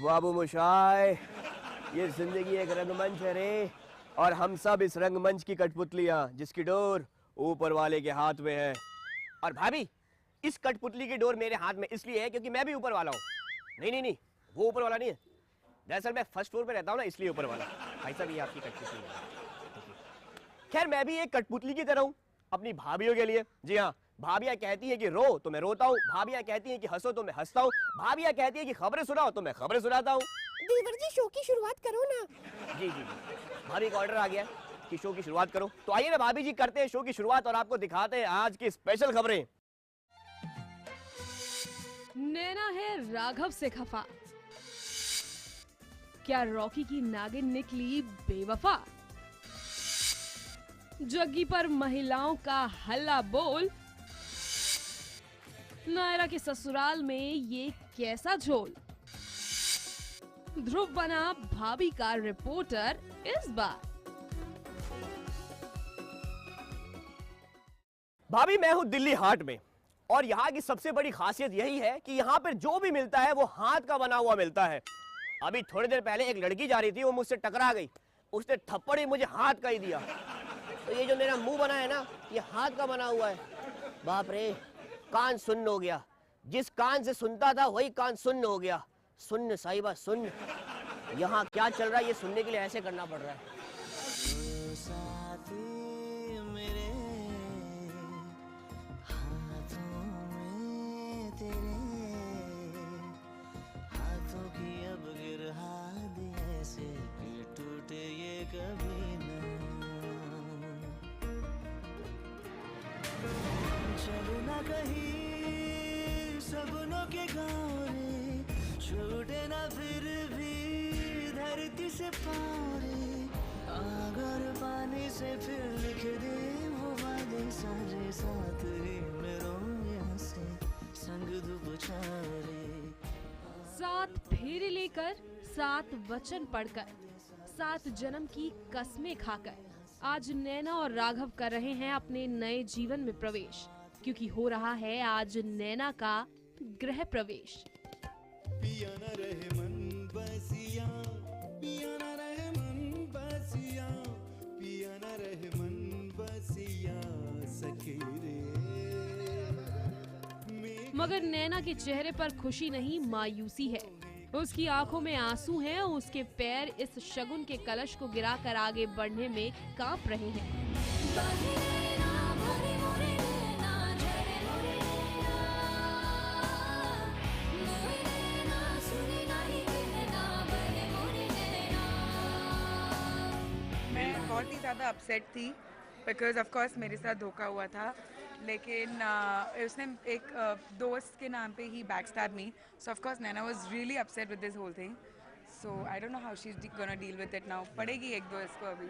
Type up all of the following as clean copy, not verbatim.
बाबू मोशाय, ये जिंदगी एक रंगमंच है रे, और हम सब इस रंगमंच की कठपुतलियां जिसकी डोर ऊपर वाले के हाथ में है। और भाभी, इस कठपुतली की डोर मेरे हाथ में इसलिए है क्योंकि मैं भी ऊपर वाला हूँ। नहीं, वो ऊपर वाला नहीं है, दरअसल मैं फर्स्ट फ्लोर पे रहता हूँ ना, इसलिए ऊपर वाला। भाई साहब, ये आपकी कठपुतली है। खैर, मैं भी एक कठपुतली की तरह हूँ अपनी भाभीियों के लिए। जी हाँ, भाभियाँ कहती है कि रो तो मैं रोता हूँ, भाभियाँ कहती है कि हंसो तो मैं हंसता हूँ, भाभियाँ कहती है कि खबरें सुनाओ तो मैं खबरें सुनाता हूँ। देवर जी, शो की शुरुआत करो ना। जी, भाभी का ऑर्डर आ गया कि शो की शुरुआत करो, तो आइए ना भाभी जी, करते हैं शो की शुरुआत और आपको दिखाते हैं आज की स्पेशल खबरें। नैना है राघव से खफा, क्या रॉकी की नागिन निकली बेवफा? जग्गी पर महिलाओं का हल्ला बोल, नायरा के ससुराल में ये कैसा झोल? ध्रुव बना भाभी का रिपोर्टर इस बार। भाभी, मैं हूँ दिल्ली हाट में, और यहाँ की सबसे बड़ी खासियत यही है कि यहाँ पर जो भी मिलता है वो हाथ का बना हुआ मिलता है। अभी थोड़ी देर पहले एक लड़की जा रही थी, वो मुझसे टकरा गई, उसने थप्पड़ ही मुझे हाथ का ही दिया। तो ये जो मेरा मुंह बना है ना, ये हाथ का बना हुआ है। बाप रे, कान सुन्न हो गया, जिस कान से सुनता था वही कान सुन्न हो गया। सुन्न साहिबा सुन्न, यहाँ क्या चल रहा है ये सुनने के लिए ऐसे करना पड़ रहा है। कभी चलो ना कहीं सपनों के गाँव रे, छूटे ना फिर भी धरती से पाँव रे, अगर पानी से फिर लिख दे वो वादे सारे, साथ ही में रोंगे से संग धूप छारे। 7 फेरे लेकर, 7 वचन पढ़कर, 7 जन्म की कस्में खाकर आज नैना और राघव कर रहे हैं अपने नए जीवन में प्रवेश, क्योंकि हो रहा है आज नैना का गृह प्रवेश। पिया न रहे मन बसिया, पिया न रहे मन बसिया, पिया न रहे मन बसिया सखी रे। मगर नैना के चेहरे पर खुशी नहीं, मायूसी है। उसकी आंखों में आंसू हैं, उसके पैर इस शगुन के कलश को गिराकर आगे बढ़ने में कांप रहे हैं। मैं बहुत ही ज़्यादा अपसेट थी, बिकॉज ऑफ कोर्स मेरे साथ धोखा हुआ था, लेकिन उसने एक दोस्त के नाम पे ही backstab me, so of course Naina was really upset with this whole thing, so I don't know how she is gonna deal with it now. पड़ेगी 1-2 इसको अभी।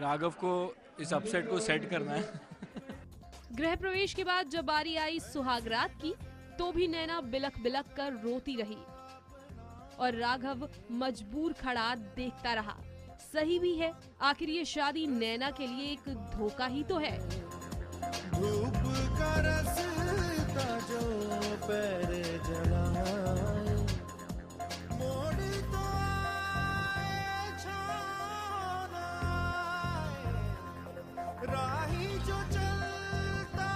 राघव को इस अपसेट को सेट करना है। गृह प्रवेश के बाद जब बारी आई सुहागरात की, तो भी नैना बिलख बिलख कर रोती रही और राघव मजबूर खड़ा देखता रहा। सही भी है, आखिर ये शादी नैना के लिए एक धोखा ही तो है। धूप का रास्ता जो पैर जलाए, मोड़ तो आए छाना आए, राही जो चलता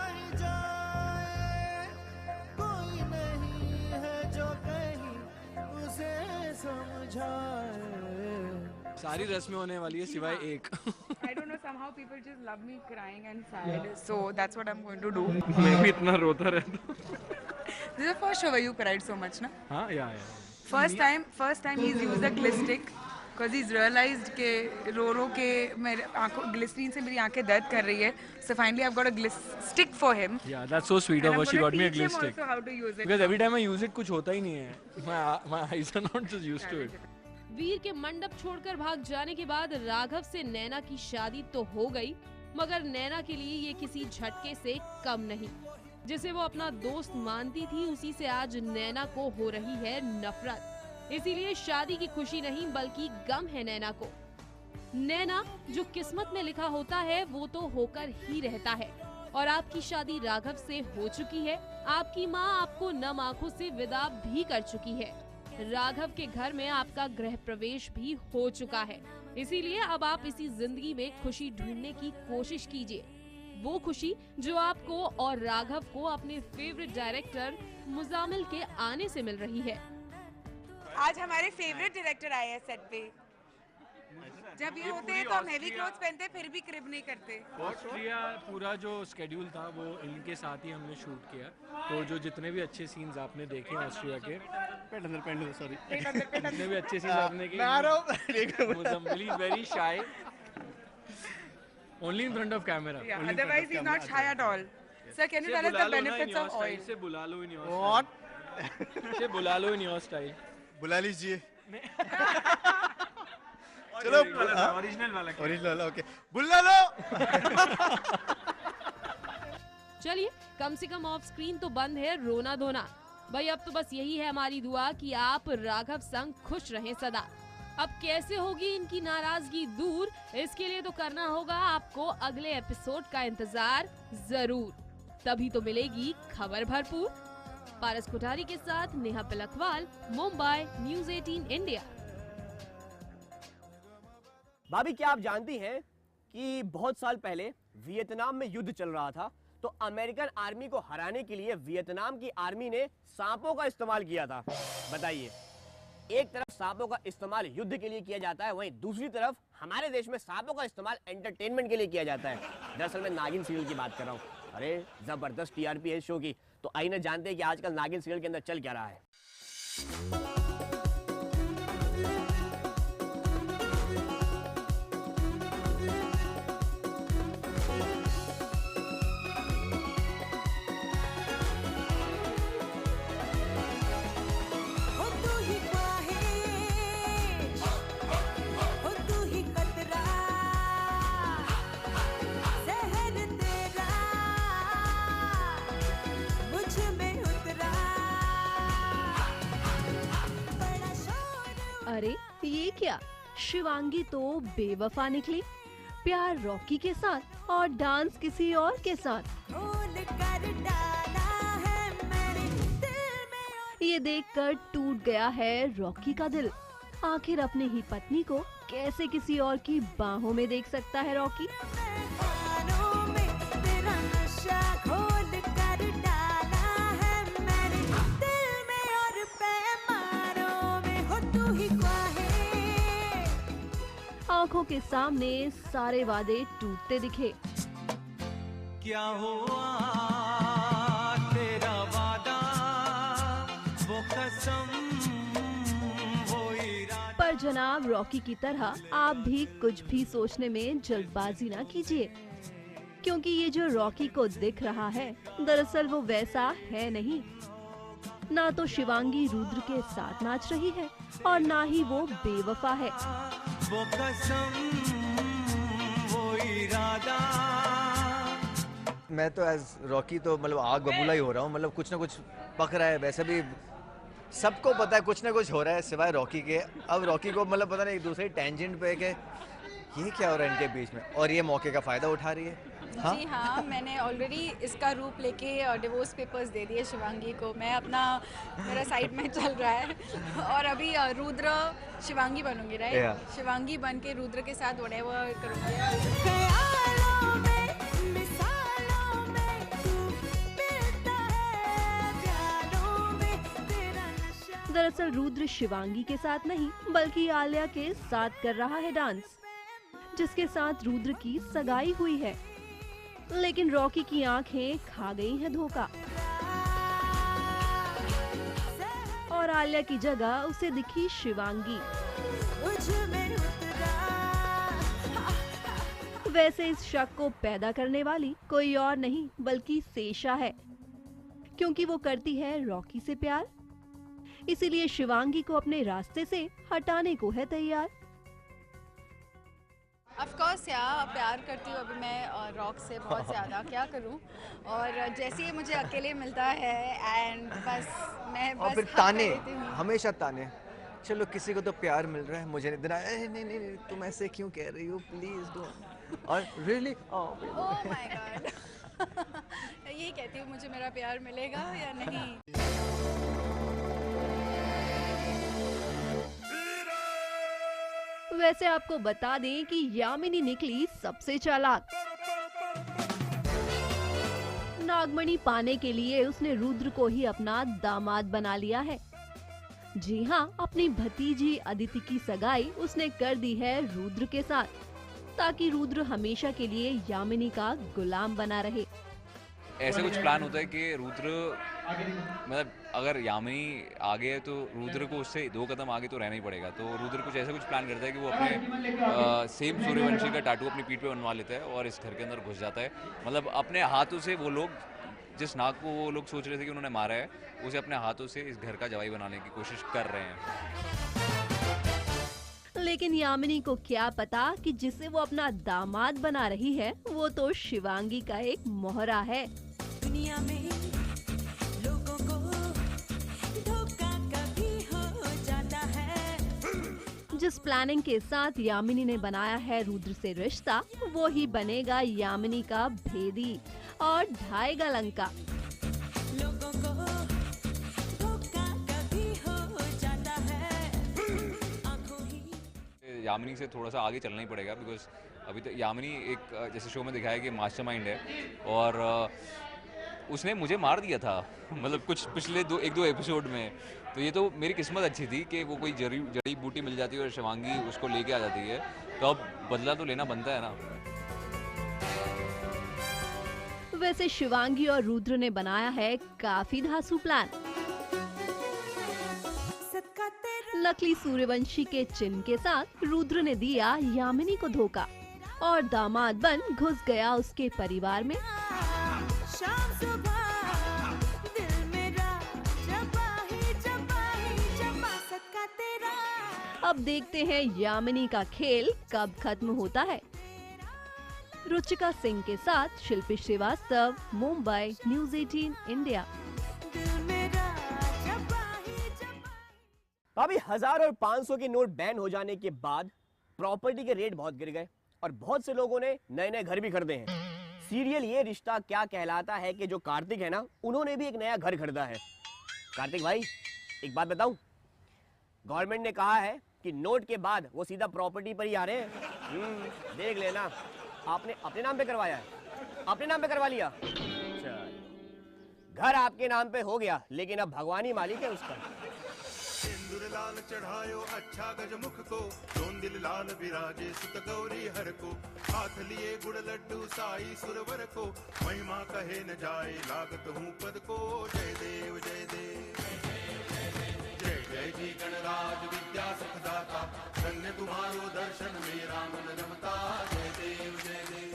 ही जाए, कोई नहीं है जो कहीं उसे समझाए। सारी रस्में होने वाली है सिवाय एक। I don't know, somehow people just love me crying and sad, so that's what I'm going to do. मैं भी इतना रोता रहता। This is the first show where you cried so much, na? हाँ, या। First time he's used a glistic, because he's realized के रो के मेरे आंखों ग्लिसरीन से मेरी आंखें दर्द कर रही है, so finally I've got a stick for him. Yeah, that's so sweet of her. She got me a glue stick. Also how to use it. Because every time I use it कुछ होता ही नहीं है। My eyes are not just used to it. वीर के मंडप छोड़कर भाग जाने के बाद राघव से नैना की शादी तो हो गई, मगर नैना के लिए ये किसी झटके से कम नहीं। जिसे वो अपना दोस्त मानती थी, उसी से आज नैना को हो रही है नफरत। इसीलिए शादी की खुशी नहीं बल्कि गम है नैना को। नैना जो किस्मत में लिखा होता है वो तो होकर ही रहता है, और आपकी शादी राघव से हो चुकी है। आपकी माँ आपको नम आंखों से विदा भी कर चुकी है। राघव के घर में आपका गृह प्रवेश भी हो चुका है। इसीलिए अब आप इसी जिंदगी में खुशी ढूंढने की कोशिश कीजिए, वो खुशी जो आपको और राघव को अपने फेवरेट डायरेक्टर मुजामिल के आने से मिल रही है। आज हमारे फेवरेट डायरेक्टर आए हैं सेट पे। जब ये होते हैं तो हम हेवी क्लोथ्स पहनते हैं, फिर भी क्रिब नहीं करते। ऑस्ट्रिया पूरा जो स्केड्यूल था वो इनके साथ ही हमने शूट किया। तो जो जितने भी अच्छे सीन्स आपने देखे ऑस्ट्रिया के, सॉरी, जितने भी अच्छे सीन्स आपने देखे, Muzammil is very shy, only in front of camera, otherwise he is not shy at all. Sir can you tell us the benefits of oil? से बुला लो इन योर व्हाट से बुला लो इन योर स्टाइल, बुला लीजिए। चलो original वाला okay, बुला लो। चलिए, कम से कम ऑफ स्क्रीन तो बंद है रोना धोना। भाई अब तो बस यही है हमारी दुआ कि आप राघव संग खुश रहें सदा। अब कैसे होगी इनकी नाराजगी दूर, इसके लिए तो करना होगा आपको अगले एपिसोड का इंतजार जरूर, तभी तो मिलेगी खबर भरपूर। पारस कोठारी के साथ नेहा पलकवाल, मुंबई, न्यूज़ 18 इंडिया। भाभी, क्या आप जानती हैं कि बहुत साल पहले वियतनाम में युद्ध चल रहा था, तो अमेरिकन आर्मी को हराने के लिए वियतनाम की आर्मी ने सांपों का इस्तेमाल किया था। बताइए, एक तरफ सांपों का इस्तेमाल युद्ध के लिए किया जाता है, वहीं दूसरी तरफ हमारे देश में सांपों का इस्तेमाल एंटरटेनमेंट के लिए किया जाता है। दरअसल मैं नागिन सीरियल की बात कर रहा हूँ। अरे जबरदस्त टीआरपी है इस शो की। तो आइए ना जानते हैं कि आजकल नागिन सीरियल के अंदर चल क्या रहा है। अरे ये क्या, शिवांगी तो बेवफा निकली। प्यार रॉकी के साथ और डांस किसी और के साथ। ये देखकर टूट गया है रॉकी का दिल। आखिर अपने ही पत्नी को कैसे किसी और की बाहों में देख सकता है रॉकी। आंखों के सामने सारे वादे टूटते दिखे। क्या हुआ तेरा वादा, वो कसम, वो इरादा। पर जनाब रॉकी की तरह आप भी कुछ भी सोचने में जल्दबाजी ना कीजिए, क्योंकि ये जो रॉकी को दिख रहा है दरअसल वो वैसा है नहीं। ना तो शिवांगी रुद्र के साथ नाच रही है और ना ही वो बेवफा है। वो कसम, वो इरादा। मैं तो एज रॉकी तो मतलब आग बबूला ही हो रहा हूँ। मतलब कुछ ना कुछ पक रहा है। वैसे भी सबको पता है कुछ ना कुछ हो रहा है सिवाय रॉकी के। अब रॉकी को मतलब पता नहीं एक दूसरे टेंजेंट पे कि ये क्या हो रहा है इनके बीच में, और ये मौके का फ़ायदा उठा रही है। हाँ? जी हाँ, मैंने ऑलरेडी इसका रूप लेके डिवोर्स पेपर्स दे दिए शिवांगी को। मैं अपना, मेरा साइड में चल रहा है और अभी रुद्र शिवांगी बनूंगी, राइट? Yeah. शिवांगी बन के रुद्र के साथ व्हाटएवर करूंगी। दरअसल रुद्र शिवांगी के साथ नहीं बल्कि आलिया के साथ कर रहा है डांस, जिसके साथ रुद्र की सगाई हुई है। लेकिन रॉकी की आंखें खा गई हैं धोखा, और आलिया की जगह उसे दिखी शिवांगी। वैसे इस शक को पैदा करने वाली कोई और नहीं बल्कि सेशा है, क्योंकि वो करती है रॉकी से प्यार, इसीलिए शिवांगी को अपने रास्ते से हटाने को है तैयार। ऑफ कोर्स यार, प्यार करती हूँ अभी मैं रॉक से बहुत ज़्यादा। क्या करूँ, और जैसे ही मुझे अकेले मिलता है एंड बस मैं और बस फिर हक ताने, कर देती हूँ। हमेशा ताने। चलो किसी को तो प्यार मिल रहा है, मुझे नहीं देना। नहीं नहीं नहीं, तुम ऐसे क्यों कह रही हो, प्लीज डोंट। और रियली ओह माय गॉड। यही कहती हूँ, मुझे मेरा प्यार मिलेगा या नहीं। वैसे आपको बता दें कि यामिनी निकली सबसे चालाक। नागमणि पाने के लिए उसने रुद्र को ही अपना दामाद बना लिया है। जी हाँ, अपनी भतीजी अदिति की सगाई उसने कर दी है रुद्र के साथ, ताकि रुद्र हमेशा के लिए यामिनी का गुलाम बना रहे। ऐसे कुछ प्लान होता है कि रुद्र मतलब अगर यामिनी आगे है तो रुद्र को उससे 2 कदम आगे तो रहना ही पड़ेगा। तो रुद्र कुछ ऐसा कुछ प्लान करता है कि वो अपने सेम सूर्यवंशी का टाटू अपनी पीठ पे बनवा लेता है और इस घर के अंदर घुस जाता है। मतलब अपने हाथों से वो लोग, जिस नाग को वो लोग सोच रहे थे कि उन्होंने मारा है, उसे अपने हाथों से इस घर का जवाई बनाने की कोशिश कर रहे हैं। लेकिन यामिनी को क्या पता कि जिसे वो अपना दामाद बना रही है वो तो शिवांगी का एक मोहरा है। दुनिया में लोगों को धोखा कभी हो जाता है। जिस प्लानिंग के साथ यामिनी ने बनाया है रुद्र से रिश्ता, वो ही बनेगा यामिनी का भेदी और ढाएगा लंका। लोगों को धोखा कभी हो जाता है, आंखों ही। यामिनी से थोड़ा सा आगे चलना ही पड़ेगा, बिकॉज अभी तो यामिनी एक जैसे शो में दिखाया कि मास्टरमाइंड है और उसने मुझे मार दिया था मतलब कुछ पिछले 1-2 एपिसोड में। तो ये तो मेरी किस्मत अच्छी थी कि वो कोई जड़ी बूटी मिल जाती है और शिवांगी उसको लेके आ जाती है, तो अब बदला तो लेना बनता है ना। वैसे शिवांगी और रुद्र ने बनाया है काफी धांसू प्लान। नकली सूर्यवंशी के चिन्ह के साथ रुद्र ने दिया यामिनी को धोखा और दामाद बन घुस गया उसके परिवार में। शाम सुबह दिल मेरा जबा सका तेरा। अब देखते हैं यामिनी का खेल कब खत्म होता है। रुचिका सिंह के साथ शिल्पी श्रीवास्तव, मुंबई, न्यूज़ 18 इंडिया। अभी 1000 और 500 के नोट बैन हो जाने के बाद प्रॉपर्टी के रेट बहुत गिर गए और बहुत से लोगों ने नए नए घर भी खरीदे हैं। सीरियल ये रिश्ता क्या कहलाता है कि जो कार्तिक है ना, उन्होंने भी एक नया घर खरीदा है। कार्तिक भाई, एक बात बताऊं, गवर्नमेंट ने कहा है कि नोट के बाद वो सीधा प्रॉपर्टी पर ही आ रहे हैं। देख लेना, आपने अपने नाम पे करवाया है, अपने नाम पे करवा लिया। चल, घर आपके नाम पे हो गया, लेकिन अब भगवान ही मालिक है उसका। सिंदूर लाल चढ़ायो अच्छा गजमुख को, सोन दिल लाल विराजे सुत गौरी हर को, हाथ लिए गुड़ लड्डू साई सुरवर को, महिमा कहे न जाए लागत हूँ पद को। जय देव जय देव जय जय जी गणराज विद्या सुखदाता, धन्य तुम्हारो दर्शन मेरा मन रमता। जय देव जय देव।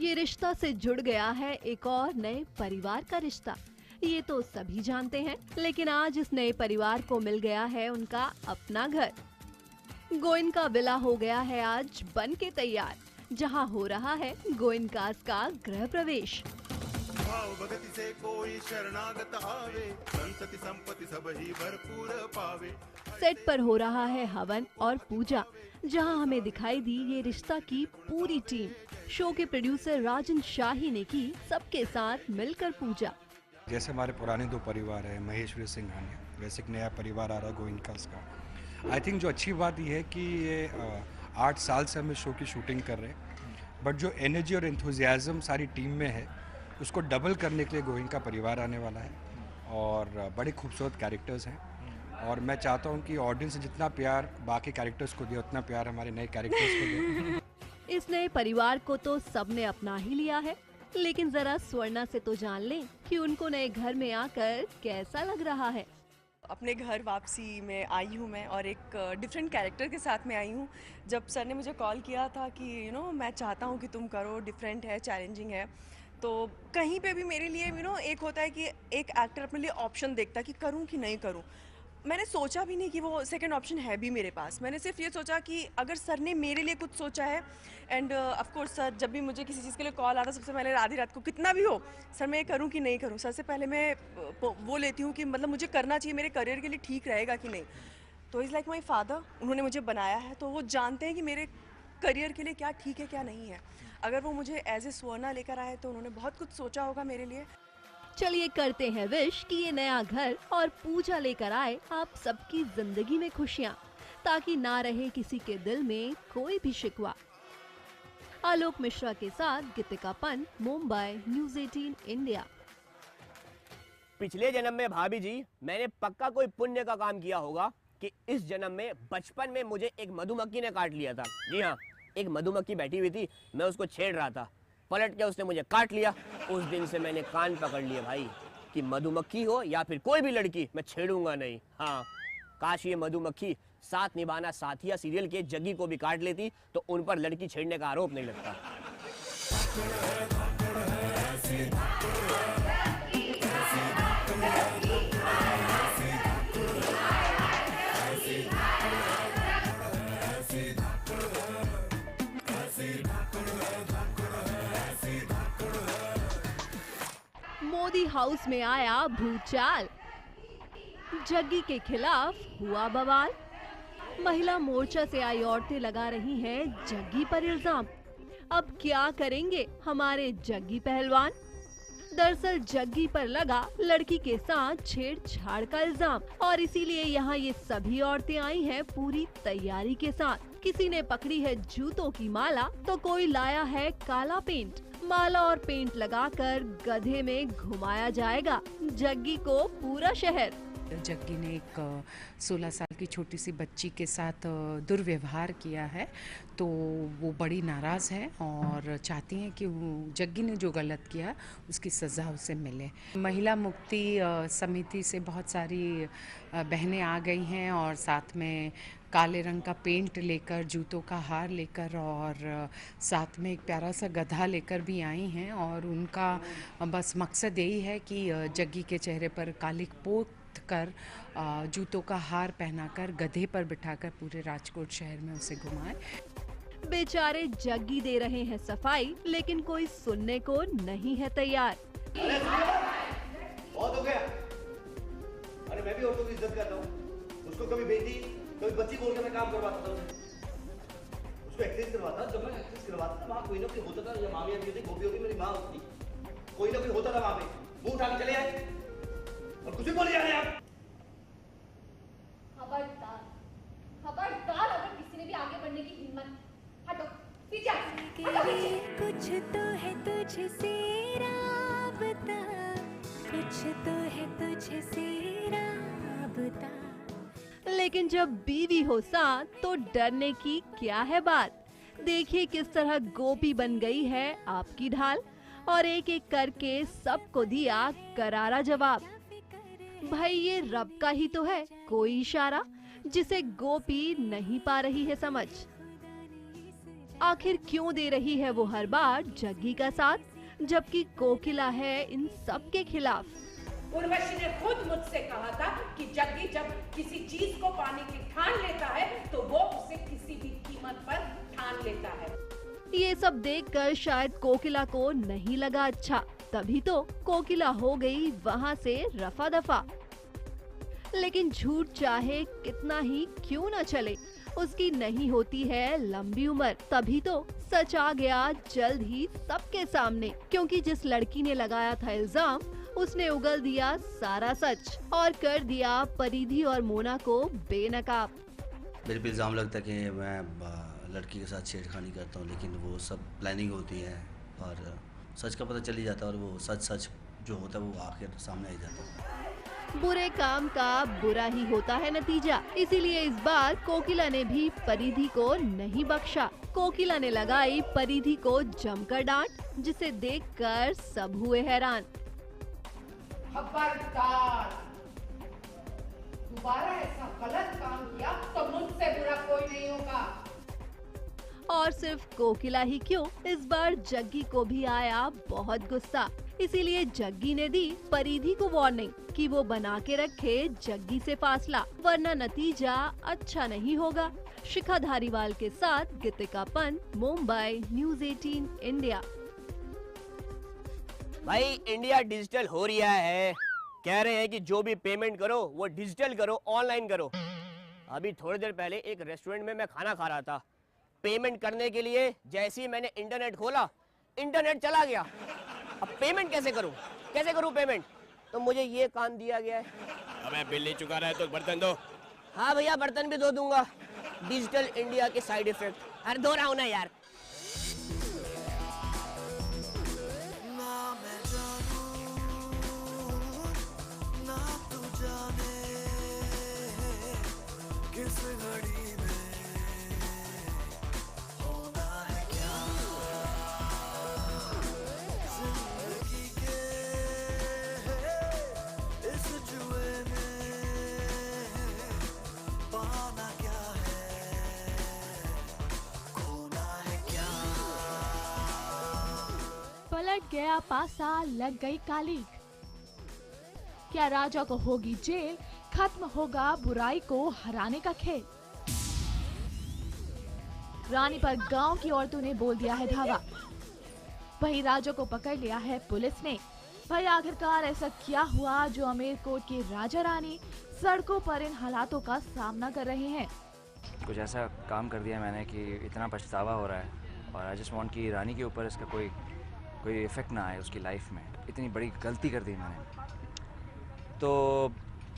ये रिश्ता से जुड़ गया है एक और नए परिवार का रिश्ता। ये तो सभी जानते हैं, लेकिन आज इस नए परिवार को मिल गया है उनका अपना घर। गोइनका विला हो गया है आज बन के तैयार, जहां हो रहा है गोइनकास का गृह प्रवेश। भाव भगति से कोई शरणागत आवे, संतति संपत्ति सब ही भरपूर पावे। सेट पर हो रहा है हवन और पूजा, जहां हमें दिखाई दी ये रिश्ता की पूरी टीम। शो के प्रोड्यूसर राजन शाही ने की सबके साथ मिलकर पूजा। जैसे हमारे पुराने 2 परिवार हैं, महेश्वरी सिंघानिया, वैसे एक नया परिवार आ रहा है गोइनकास का। आई थिंक जो अच्छी बात ये है कि ये 8 साल से हम इस शो की शूटिंग कर रहे हैं, बट जो एनर्जी और एंथुजियाज्म सारी टीम में है उसको डबल करने के लिए गोइनका परिवार आने वाला है और बड़े खूबसूरत कैरेक्टर्स हैं। और मैं चाहता हूँ कि ऑडियंस जितना प्यार बाकी कैरेक्टर्स को दिया, उतना प्यार हमारे नए कैरेक्टर्स को दे। इस नए परिवार को तो सबने अपना ही लिया है, लेकिन जरा स्वर्णा से तो जान लें कि उनको नए घर में आकर कैसा लग रहा है। अपने घर वापसी में आई हूँ मैं और एक डिफरेंट कैरेक्टर के साथ में आई हूँ। जब सर ने मुझे कॉल किया था कि मैं चाहता हूँ कि तुम करो, डिफरेंट है, चैलेंजिंग है, तो कहीं पे भी मेरे लिए एक होता है कि एक एक्टर अपने लिए ऑप्शन देखता है कि करूँ कि नहीं करूँ। मैंने सोचा भी नहीं कि वो सेकंड ऑप्शन है भी मेरे पास। मैंने सिर्फ ये सोचा कि अगर सर ने मेरे लिए कुछ सोचा है, एंड ऑफ कोर्स सर जब भी मुझे किसी चीज़ के लिए कॉल आता सबसे पहले आधी रात को कितना भी हो, सर मैं ये करूँ कि नहीं करूँ, सर से पहले मैं वो लेती हूँ कि मतलब मुझे करना चाहिए, मेरे करियर के लिए ठीक रहेगा कि नहीं। तो इज़ लाइक माई फादर, उन्होंने मुझे बनाया है तो वो जानते हैं कि मेरे करियर के लिए क्या ठीक है क्या नहीं है। अगर वो मुझे एज ए स्वर्णा लेकर आए तो उन्होंने बहुत कुछ सोचा होगा मेरे लिए। चलिए करते हैं विश कि ये नया घर और पूजा लेकर आए आप सबकी जिंदगी में खुशियाँ, ताकि ना रहे किसी के दिल में कोई भी शिकवा। आलोक मिश्रा के साथ गीतिका पंत, मुंबई, न्यूज़ 18 इंडिया। पिछले जन्म में भाभी जी मैंने पक्का कोई पुण्य का काम किया होगा कि इस जन्म में बचपन में मुझे एक मधुमक्खी ने काट लिया था। जी हाँ, एक मधुमक्खी बैठी हुई थी, मैं उसको छेड़ रहा था, पलट के उसने मुझे काट लिया। उस दिन से मैंने कान पकड़ लिए भाई कि मधुमक्खी हो या फिर कोई भी लड़की, मैं छेड़ूंगा नहीं। हाँ, काश ये मधुमक्खी साथ निभाना साथिया सीरियल के जग्गी को भी काट लेती तो उन पर लड़की छेड़ने का आरोप नहीं लगता। मोदी हाउस में आया भूचाल, जग्गी के खिलाफ हुआ बवाल। महिला मोर्चा से आई औरतें लगा रही हैं जग्गी पर इल्जाम। अब क्या करेंगे हमारे जग्गी पहलवान? दरअसल जग्गी पर लगा लड़की के साथ छेड़छाड़ का इल्जाम और इसीलिए यहाँ ये सभी औरतें आई हैं पूरी तैयारी के साथ। किसी ने पकड़ी है जूतों की माला तो कोई लाया है काला पेंट। माला और पेंट लगाकर गधे में घुमाया जाएगा जग्गी को पूरा शहर। जग्गी ने एक 16 साल की छोटी सी बच्ची के साथ दुर्व्यवहार किया है, तो वो बड़ी नाराज़ है और चाहती हैं कि जग्गी ने जो गलत किया उसकी सज़ा उसे मिले। महिला मुक्ति समिति से बहुत सारी बहनें आ गई हैं और साथ में काले रंग का पेंट लेकर, जूतों का हार लेकर और साथ में एक प्यारा सा गधा लेकर भी आई हैं और उनका बस मकसद यही है कि जग्गी के चेहरे पर कालिक पोत कर, जूतों का हार पहनाकर, गधे पर बिठाकर पूरे राजकोट शहर में उसे घुमाए। बेचारे जग्गी दे रहे हैं सफाई, लेकिन कोई सुनने को नहीं है तैयार। बहुत हो गया। अरे मैं भी औरतों की इज्जत करता हूँ। उसको कभी बेटी, कभी बच्ची बोल के मैं काम करवाता था उसको एक्सरसाइज करवाता। जब मैं एक्सरसाइज करवाता था वहाँ कोई ना कोई होता था, या मामी आती थी, गोपी होती, मेरी माँ होती, कोई ना कोई होता था वहाँ पे, मुंह उठा के चले आए और कुछ भी बोले जा रहे हैं आप। खबरदार, खबरदार, अगर किसी ने भी आगे बढ़ने की हिम्मत, हटो पीछे, हटो पीछे। कुछ तो है तुझसे राबता, कुछ तो है तुझसे राबता। लेकिन जब बीवी हो साथ तो डरने की क्या है बात। देखिए किस तरह गोपी बन गई है आपकी ढाल और एक एक करके सबको दिया करारा जवाब। भाई ये रब का ही तो है कोई इशारा जिसे गोपी नहीं पा रही है समझ। आखिर क्यों दे रही है वो हर बार जग्गी का साथ, जबकि कोकिला है इन सब के खिलाफ। उर्वशी ने खुद मुझसे कहा था कि जग्गी जब किसी चीज को पाने की ठान लेता है तो वो उसे किसी भी कीमत पर ठान लेता है। ये सब देखकर शायद कोकिला को नहीं लगा अच्छा, तभी तो कोकिला हो गई वहाँ से रफा दफा। लेकिन झूठ चाहे कितना ही क्यों न चले, उसकी नहीं होती है लंबी उम्र। तभी तो सच आ गया जल्द ही सबके सामने, क्योंकि जिस लड़की ने लगाया था इल्जाम उसने उगल दिया सारा सच और कर दिया परिधि और मोना को बेनकाब। मेरे पे इल्ज़ाम लगता है कि मैं लड़की के साथ छेड़खानी करता हूँ, लेकिन वो सब प्लानिंग होती है और सच का पता चल ही जाता है और वो सच जो होता है वो आखिर सामने आ जाता है। बुरे काम का बुरा ही होता है नतीजा, इसीलिए इस बार कोकिला ने भी परिधि को नहीं बख्शा। कोकिला ने लगाई परिधि को जमकर डांट, जिसे देखकर सब हुए हैरान। खबरदार, दोबारा ऐसा गलत काम किया तो मुझसे बुरा कोई नहीं होगा। और सिर्फ कोकिला ही क्यों, इस बार जग्गी को भी आया बहुत गुस्सा। इसीलिए जग्गी ने दी परिधि को वार्निंग कि वो बना के रखे जग्गी से फासला, वरना नतीजा अच्छा नहीं होगा। शिखा धारीवाल के साथ गीतिका पंत, मुंबई, न्यूज़ 18 इंडिया। भाई इंडिया डिजिटल हो रहा है, कह रहे हैं कि जो भी पेमेंट करो वो डिजिटल करो, ऑनलाइन करो। अभी थोड़ी देर पहले एक रेस्टोरेंट में मैं खाना खा रहा था, पेमेंट करने के लिए जैसे ही मैंने इंटरनेट खोला, इंटरनेट चला गया। अब पेमेंट कैसे करूं पेमेंट? तो मुझे ये काम दिया गया है। अबे बिल नहीं चुका रहा है तो बर्तन दो। हाँ भैया, बर्तन भी धो दूंगा। डिजिटल इंडिया के साइड इफेक्ट। अरे धो रहा हूं ना यार। किस घड़ी में होना है क्या, जिंदगी के इस जुए में पाना क्या है, खोना है क्या। पलट गया पासा, लग गई कालीक। क्या राजा को होगी जेल, खत्म होगा बुराई को हराने का खेल। रानी पर गांव की औरतों ने बोल दिया है धावा। वहीं राजा को पकड़ लिया है पुलिस ने। भाई आखिरकार ऐसा क्या हुआ जो अमेरकोट के राजा रानी सड़कों पर इन हालातों का सामना कर रहे हैं? कुछ ऐसा काम कर दिया मैंने कि इतना पछतावा हो रहा है, और आई जस्ट वांट कि रानी के ऊपर इसका कोई इफेक्ट ना आए उसकी लाइफ में। इतनी बड़ी गलती कर दी मैंने। तो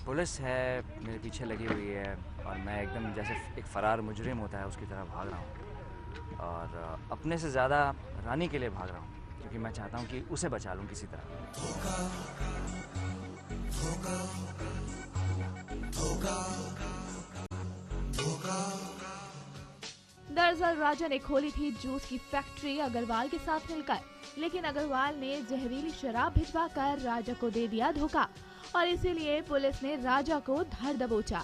पुलिस है मेरे पीछे लगी हुई है, और मैं एकदम जैसे एक फरार मुजरिम होता है उसकी तरह भाग रहा हूँ, और अपने से ज़्यादा रानी के लिए भाग रहा हूँ, क्योंकि मैं चाहता हूँ कि उसे बचा लूँ किसी तरह। दरअसल राजा ने खोली थी जूस की फैक्ट्री अग्रवाल के साथ मिलकर, लेकिन अग्रवाल ने जहरीली शराब भिजवाकर राजा को दे दिया धोखा, और इसीलिए पुलिस ने राजा को धर दबोचा।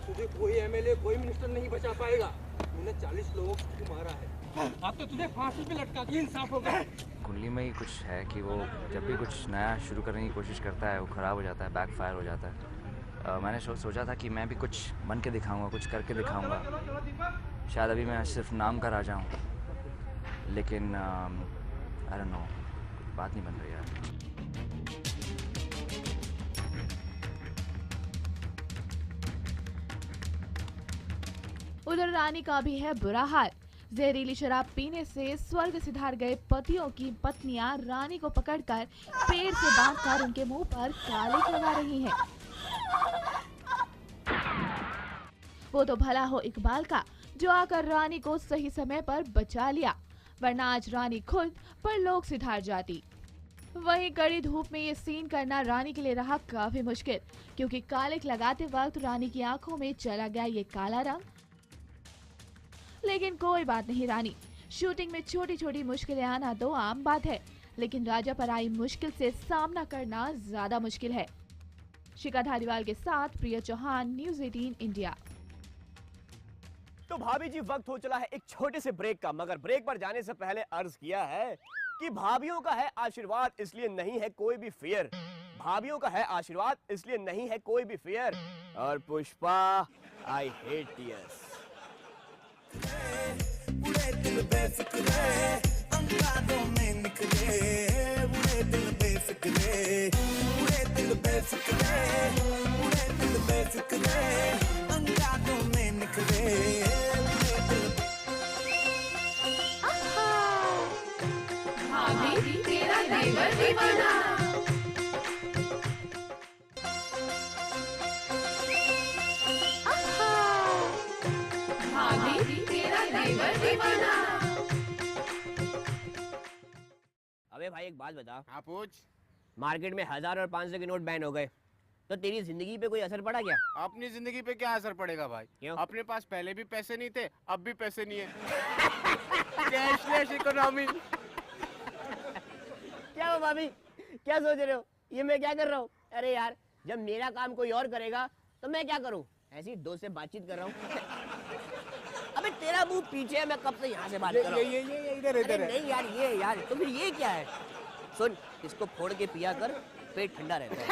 तुझे कोई एमएलए कोई मिनिस्टर नहीं बचा पाएगा। तूने 40 लोगों को मारा है, अब तो तुझे फांसी पे लटका के इंसाफ होगा। कुंडली में ही कुछ है कि वो जब भी कुछ नया शुरू करने की कोशिश करता है वो ख़राब हो जाता है, बैकफायर हो जाता है। मैंने सोचा था कि मैं भी कुछ बन के दिखाऊंगा, कुछ करके दिखाऊंगा। शायद अभी मैं सिर्फ नाम का राजा हूँ, लेकिन आई डोंट नो, बात नहीं बन रही यार। उधर रानी का भी है बुरा हाल। जहरीली शराब पीने से स्वर्ग सिधार गए पतियों की पत्नियां रानी को पकड़कर पेड़ से बांधकर उनके मुंह पर कालिक लगा रही हैं। वो तो भला हो इकबाल का, जो आकर रानी को सही समय पर बचा लिया, वरना आज रानी खुद पर लोग सिधार जाती। वहीं कड़ी धूप में ये सीन करना रानी के लिए रहा काफी मुश्किल, क्योंकि कालिक लगाते वक्त रानी की आंखों में चला गया ये काला रंग। लेकिन कोई बात नहीं रानी, शूटिंग में छोटी छोटी मुश्किलें आना तो आम बात है, लेकिन राजा पर आई मुश्किल से सामना करना ज्यादा मुश्किल है। शिखा धारीवाल के साथ प्रिया चौहान, न्यूज़ 18 इंडिया। तो भाभी जी वक्त हो चला है एक छोटे से ब्रेक का, मगर ब्रेक पर जाने से पहले अर्ज किया है कि भाभीियों का है आशीर्वाद इसलिए नहीं है कोई भी फियर। भाभीियों का है आशीर्वाद इसलिए नहीं है कोई भी फियर। और पुष्पा, आई हेट टीयर्स। उड़े दिल बेफिक्रे, अंगारों में निकले, उड़े दिल बेफिक्रे, उड़े दिल बेफिक्रे, उड़े दिल बेफिक्रे, अंगारों में निकले, उड़े दिल। भाभी तेरा ड्राइवर दीवाना। अबे भाई एक बात बता। हाँ पूछ। मार्केट में 1000 और 500 के नोट बैन हो गए, तो तेरी जिंदगी पे कोई असर पड़ा क्या? अपनी जिंदगी पे क्या असर पड़ेगा भाई? क्यों? अपने पास पहले भी पैसे नहीं थे, अब भी पैसे नहीं है। Cashless economy. क्या हो भाभी, क्या सोच रहे हो? ये मैं क्या कर रहा हूँ? अरे यार, जब मेरा काम कोई और करेगा तो मैं क्या करूँ? ऐसी दोस्त से बातचत कर रहा हूँ। अबे तेरा मुंह पीछे है, मैं कब से यहाँ से बात कर रहा हूँ। ये इधर इधर है। नहीं यार, ये यार तो फिर ये क्या है? सुन, इसको फोड़ के पिया कर, पेट ठंडा रहता है।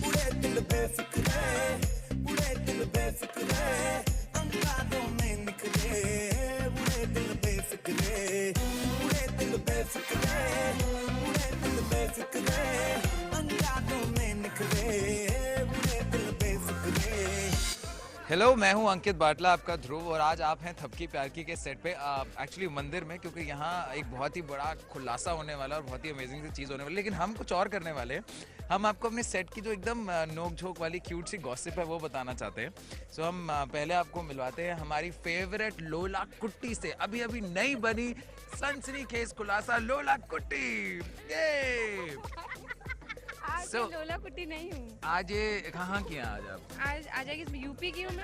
उड़े दिल बेफिक्रे, उड़े दिल बेफिक्रे, अंगारों में निकले, उड़े दिल बेफिक्रे, उड़े दिल बेफिक्रे, उड़े दिल बेफिक्रे, अंगारों में निकले। हेलो, मैं हूं अंकित बाटला, आपका ध्रुव, और आज आप हैं थपकी प्यार की के सेट पे, एक्चुअली मंदिर में, क्योंकि यहाँ एक बहुत ही बड़ा खुलासा होने वाला और बहुत ही अमेजिंग सी चीज़ होने वाली। लेकिन हम कुछ और करने वाले हैं। हम आपको अपने सेट की जो एकदम नोक झोंक वाली क्यूट सी गॉसिप है वो बताना चाहते हैं। सो हम पहले आपको मिलवाते हैं हमारी फेवरेट लोला कुट्टी से। अभी अभी नई बनी सनसनीखेज खुलासा लोला कुट्टी। ये आज लोला कुट्टी नहीं हूँ। आज ये कहाँ की हैं आज आप? आज जाएगी यूपी की हूँ मैं,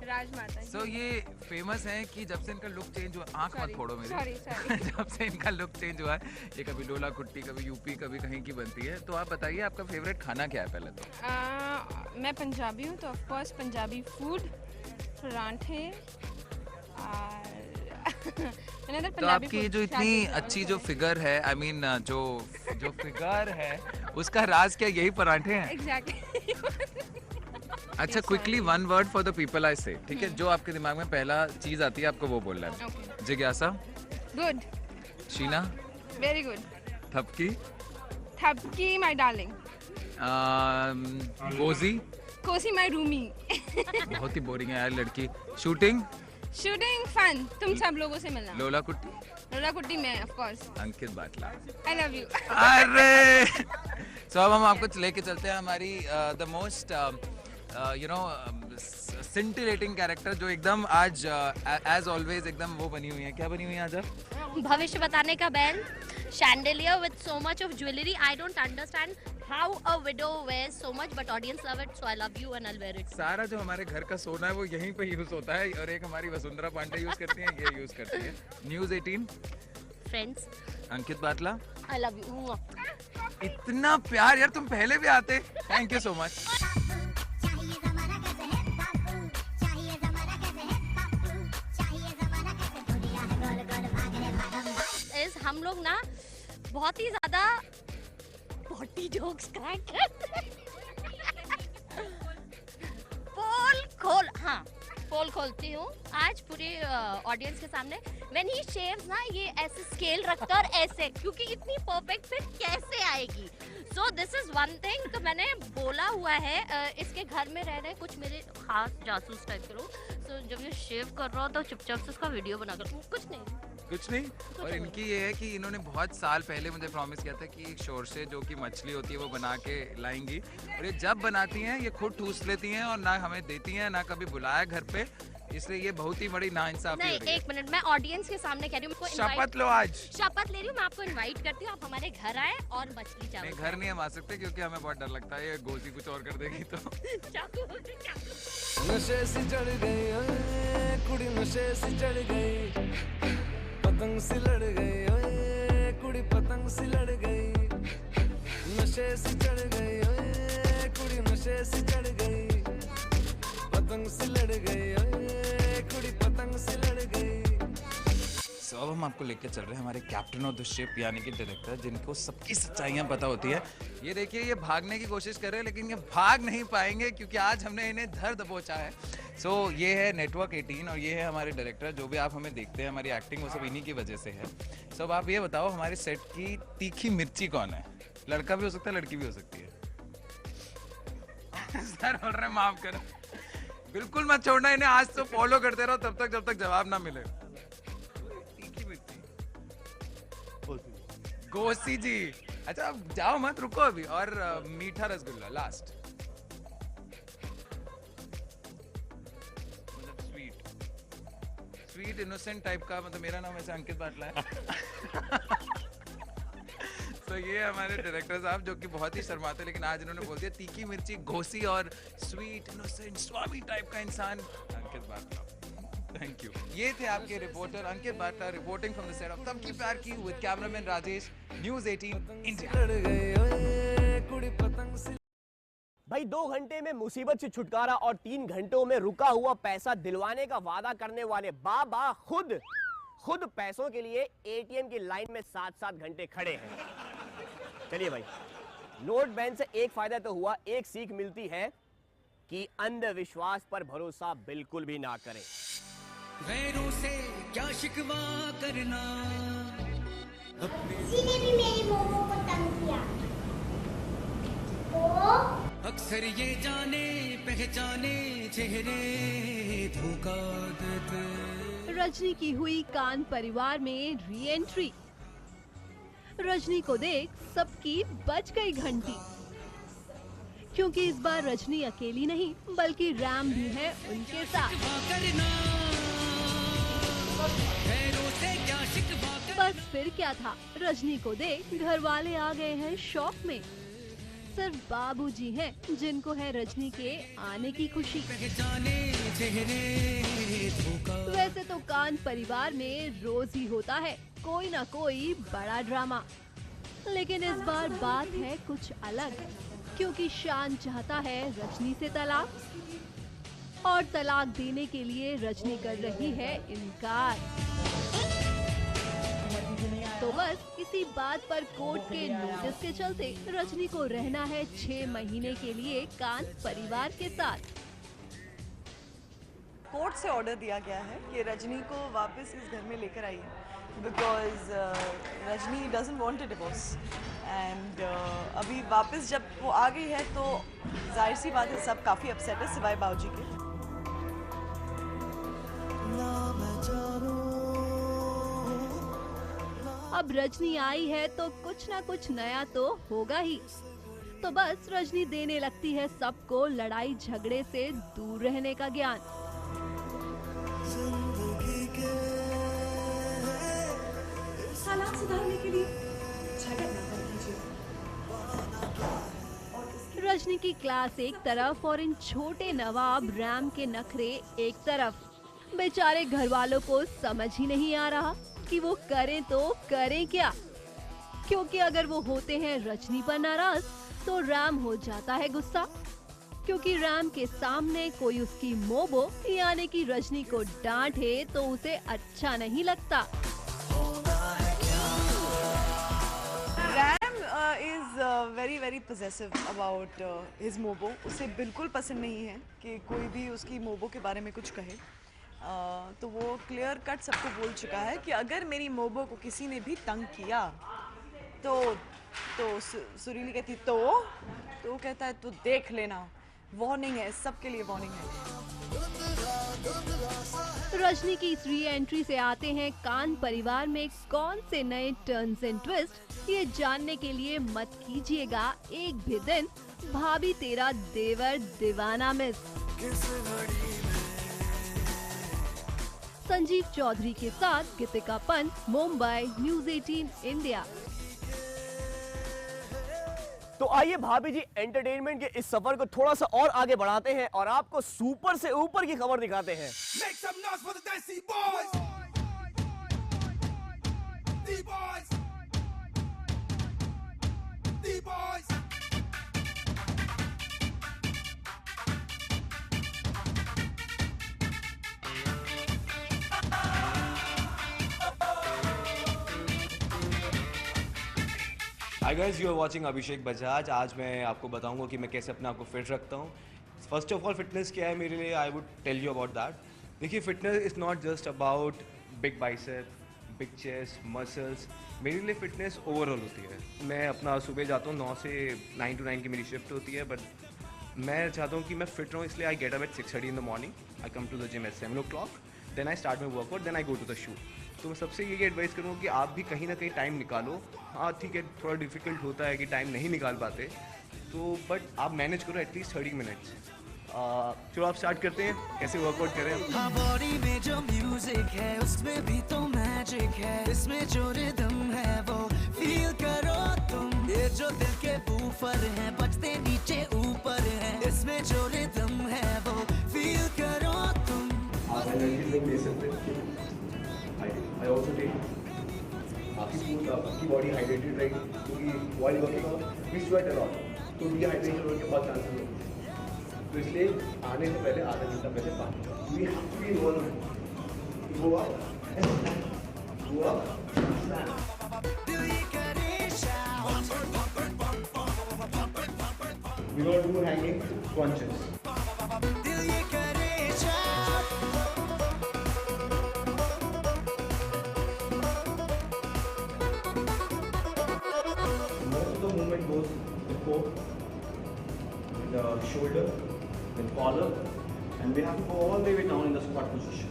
राजमाता। सो ये फेमस है कि जब से इनका लुक चेंज हुआ, आँख मत फोड़ो मेरी, सॉरी जब से इनका लुक चेंज हुआ है, ये कभी लोला कुट्टी, कभी यूपी, कभी कहीं की बनती है। तो आप बताइए आपका फेवरेट खाना क्या है पहले तो? मैं पंजाबी हूँ, तो ऑफ कोर्स पंजाबी फूड, परांठे तो आपकी जो इतनी अच्छी जो फिगर है, आई मीन जो फिगर है, उसका राज क्या यही परांठे हैं? एग्जैक्टली। अच्छा, quickly one word for the people I से, ठीक है? जो आपके दिमाग में पहला चीज आती है आपको वो बोलना है। जिज्ञासा? Good. Sheena? Very good. Thapki? Thapki my darling. Kosi? Kosi my Rumi. बहुत ही बोरिंग है यार लड़की। शूटिंग? शूटिंग फन, तुम सब लोगों से मिलना। लोला कुट्टी? लोला कुट्टी में of course. Ankit Batla. I love you. अरे सो अब हम आपको लेके चलते हैं हमारी the most you know scintillating character, जो एकदम आज एज ऑलवेज एकदम वो बनी हुई है। क्या बनी हुई है आज आप? भविष्य बताने का बैल, chandelier with so much of jewelry. I don't understand how a widow wears so much, but audience love it, so I love you and I'll wear it. सारा जो हमारे घर का सोना है वो यहीं पे यूज होता है, और एक हमारी वसुंधरा पांडे यूज करती हैं, ये यूज करती है। News 18 Friends, Ankit Batla. I love you. इतना प्यार यार, तुम पहले भी आते। Thank you so much. हम लोग ना बहुत ही ज्यादा पॉटी जोक्स क्रैक करते हैं। पोल खोलती हूँ आज पूरे ऑडियंस के सामने। व्हेन ही शेव्स ना, ये ऐसे स्केल रखकर ऐसे, क्योंकि इतनी परफेक्ट फिट कैसे आएगी। So this is one thing. तो मैंने बोला हुआ है इसके घर में रह रहे कुछ मेरे खास जासूस टाइप के लोग। सो जब ये शेव कर रहा हो तो चुपचाप से उसका वीडियो बनाकर, कुछ नहीं। और इनकी ये है कि इन्होंने बहुत साल पहले मुझे प्रॉमिस किया था कि एक शोर से जो कि मछली होती है वो बना के लाएंगी, और ये जब बनाती हैं ये खुद ठूस लेती हैं और ना हमें देती हैं, ना कभी बुलाया घर पे। इसलिए ये बहुत ही बड़ी नाइंसाफी हो रही है। एक मिनट, मैं ऑडियंस के सामने कह रही हूँ, शपथ लो आज। शपथ ले रही हूँ, मैं आपको इनवाइट करती हूँ, आप हमारे घर आए और मछली चावल। नहीं, घर नहीं हम आ सकते क्योंकि हमें बहुत डर लगता है ये गोसी कुछ और कर देगी तो। नशे से चढ़ गई कुड़ी, नशे से चढ़ गई, पतंग से लड़ गई ओए कुड़ी, पतंग से लड़ गई, नशे से चढ़ गई ओए कुड़ी, नशे से चढ़ गई, पतंग से लड़ गई ओए कुड़ी, पतंग से लड़ गई। सो अब हम आपको लेकर चल रहे हैं हमारे कैप्टन ऑफ द शिप यानी कि डायरेक्टर, जिनको सबकी सच्चाइयाँ पता होती है। ये देखिए, ये भागने की कोशिश कर रहे हैं लेकिन ये भाग नहीं पाएंगे क्योंकि आज हमने इन्हें धर दबोचा है। सो ये है नेटवर्क 18 और ये है हमारे डायरेक्टर। जो भी आप हमें देखते हैं, हमारी एक्टिंग, वो सब इन्हीं की वजह से है। सो अब आप ये बताओ, हमारे सेट की तीखी मिर्ची कौन है? लड़का भी हो सकता है, लड़की भी हो सकती है। सर बोल रहे माफ करो, बिल्कुल मत छोड़ना इन्हें, आज तो फॉलो करते रहो तब तक जब तक जवाब ना मिले। तीखी मिर्ची गोसी जी। अच्छा अब जाओ मत, रुको अभी। और मीठा रसगुल्ला लास्ट, मतलब स्वीट इनोसेंट टाइप का। मतलब मेरा नाम ऐसे अंकित बाटला है। तो ये हमारे डायरेक्टर साहब जो कि बहुत ही शर्माते, लेकिन आज इन्होंने बोल दिया तीखी मिर्ची, घोसी और स्वीट इनोसेंट स्वामी टाइप का इंसान अंकित बाटला। Thank you. ये थे आपके reporter Ankit Batla reporting from the set of तब की प्यार की with cameraman Rajesh, news 18 India. भाई 2 घंटे में मुसीबत से छुटकारा और 3 घंटों में रुका हुआ पैसा दिलवाने का वादा करने वाले बाबा खुद पैसों के लिए एटीएम की लाइन में 7-7 घंटे खड़े हैं। चलिए भाई, नोट बैन से एक फायदा तो हुआ, एक सीख मिलती है कि अंधविश्वास पर भरोसा बिल्कुल भी ना करें। गैरों से क्या शिकवा करना, किसी ने भी मेरी मोमो को तंग किया तो अक्सर ये जाने पहचाने चेहरे धोखा देते। रजनी की हुई कान परिवार में री एंट्री। रजनी को देख सबकी बज गई घंटी, क्योंकि इस बार रजनी अकेली नहीं बल्कि रैम भी है उनके साथ। बस फिर क्या था, रजनी को देख घर वाले आ गए हैं शौक में। सिर्फ बाबूजी हैं जिनको है रजनी के आने की खुशी। वैसे तो कान परिवार में रोज ही होता है कोई ना कोई बड़ा ड्रामा, लेकिन इस बार बात है कुछ अलग, क्योंकि शान चाहता है रजनी से तलाक और तलाक देने के लिए रजनी कर रही है इनकार। तो बस इसी बात पर कोर्ट के नोटिस के चलते रजनी को रहना है 6 महीने के लिए कान परिवार के साथ। कोर्ट से ऑर्डर दिया गया है कि रजनी को वापस इस घर में लेकर आइए, because Rajni doesn't want a divorce and अभी वापस जब वो आ गई है तो जाहिर सी बात है सब काफ़ी अपसेट है सिवाय बाबूजी के। अब रजनी आई है तो कुछ ना कुछ नया तो होगा ही। तो बस रजनी देने लगती है सबको लड़ाई झगड़े से दूर रहने का ज्ञान। हालात सुधारने के लिए झगड़ ना कर कीजिए। रजनी की क्लास एक तरफ और इन छोटे नवाब रैम के नखरे एक तरफ। बेचारे घर वालों को समझ ही नहीं आ रहा कि वो करें तो करें क्या, क्योंकि अगर वो होते हैं रजनी पर नाराज तो रैम हो जाता है गुस्सा, क्योंकि रैम के सामने कोई उसकी मोबो यानी कि रजनी को डांटे तो उसे अच्छा नहीं लगता। Ram is very very possessive about his mobo. उसे बिल्कुल पसंद नहीं है कि कोई भी उसकी मोबो के बारे में कुछ कहे। तो वो क्लियर कट सबको बोल चुका है कि अगर मेरी मोबो को किसी ने भी तंग किया तो सुरीली कहती तो वो कहता है तो देख लेना, वार्निंग है, सबके लिए वार्निंग है। रजनी की इस री एंट्री से आते हैं कान परिवार में कौन से नए टर्न्स एंड ट्विस्ट, ये जानने के लिए मत कीजिएगा एक भी दिन भाभी तेरा देवर दीवाना मिस। संजीव चौधरी के साथ गीतिका पंत, मुंबई, न्यूज़ 18 इंडिया। तो आइए भाभी जी एंटरटेनमेंट के इस सफर को थोड़ा सा और आगे बढ़ाते हैं और आपको सुपर से ऊपर की खबर दिखाते हैं। Hi guys, you are watching Abhishek Bajaj. आज मैं आपको बताऊंगा कि मैं कैसे अपने आप को फिट रखता हूँ। फर्स्ट ऑफ ऑल फिटनेस क्या है मेरे लिए, I would tell you about that. देखिए, fitness is not just about big bicep, big chest, muscles. मेरे लिए फिटनेस ओवरऑल होती है। मैं अपना सुबह जाता हूँ 9 से 9 to 9 की मेरी शिफ्ट होती है, बट मैं चाहता हूँ कि मैं फिट रहूँ, इसलिए I get up at 6:30 in the morning. I come to the gym at 7 o'clock, then I start my workout, then I go to the shoot. तो मैं सबसे यही एडवाइस करूँगा कि आप भी कहीं ना कहीं टाइम निकालो। हाँ ठीक है, थोड़ा डिफिकल्ट होता है कि टाइम नहीं निकाल पाते, तो बट आप मैनेज करो एटलीस्ट 30 मिनट्स। चलो आप स्टार्ट करते हैं कैसे वर्कआउट करें। हाँ, बॉडी में जो म्यूजिक है उसमें भी तो मैजिक है, इसमें जो रिदम है वो फील करो तुम। ये जो दिल के बूफर हैं बजते नीचे ऊपर है, इसमें जो रिदम है वो फील करो तुम। आप एनर्जी ड्रिंक ले सकते हैं। आई ऑल्सो टेक आपकी बॉडी हाइड्रेटेड रहेगी, क्योंकि while working out we sweat a lot, तो डिहाइड्रेशन होने के बहुत चांसेस होते हैं। तो इसलिए आने से पहले आधा घंटा पहले पानी we have to involve go up we don't do hanging squats. the shoulder, then collar, and we have to go all the way down in the squat position.